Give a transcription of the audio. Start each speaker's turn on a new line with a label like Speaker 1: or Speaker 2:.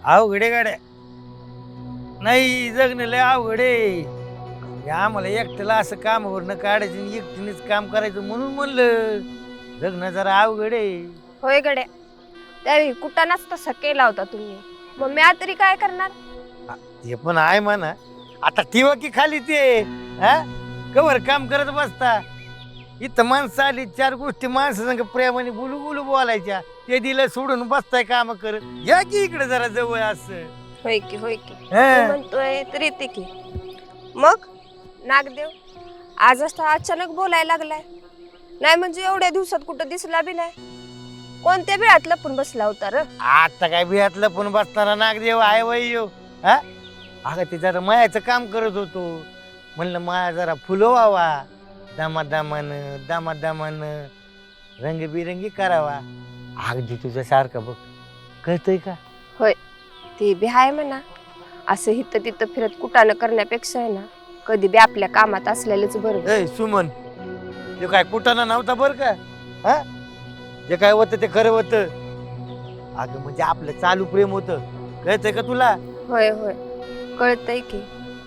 Speaker 1: अवघडे गाड्या नाही जगणं लय अवघडे. आम्हाला एकट्याला असं कामावरनं काढायचं आणि एकटीनेच काम करायचं म्हणून म्हणलं जगणं जरा अवघडे.
Speaker 2: होय गड्या, त्यावेळी कुटाणाच तसा केला होता तुम्ही. मग मी आता तरी काय करणार?
Speaker 1: हे पण आहे म्हणा. आता ठेवा की खाली ते हा कवर काम करत बसता. इथं माणसं आली चार गोष्टी माणसं संग प्रेमाने बोलू बोलू बोलायच्या. ते दिलं सोडून बसताय काम करत. या की इकडे जरा जवळ असं.
Speaker 2: होय की होय की तू
Speaker 1: हा.
Speaker 2: म्हणतोय तर येते की. मग नागदेव आज असा अचानक बोलायला लागलाय. नाही म्हणजे एवढ्या दिवसात कुठं दिसला बी नाही. कोणत्या बिळात लपून बसला होता र?
Speaker 1: आता काय बियातलं पण बसताना नागदेव आहे वय यो. हा अगं ते जरा मायाचं काम करत होतो. म्हणलं माया जरा फुलं व्हावा दामादामानं दामादामानं रंगबिरंगी करावा. अगदी तुझ्यासारखं बघ कळतंय का?
Speaker 2: होय ते बी आहे म्हणा. असं हिथं तिथं फिरत कुटाणं करण्यापेक्षा आहे ना कधी बी आपल्या कामात असलेलंच बरं.
Speaker 1: ए सुमन ते काय कुठाना नव्हता बर का. हा जे काय होतं ते खरं होतं. अगं म्हणजे आपलं चालू प्रेम होतं. कळतंय का तुला?
Speaker 2: होय होय कळतंय की.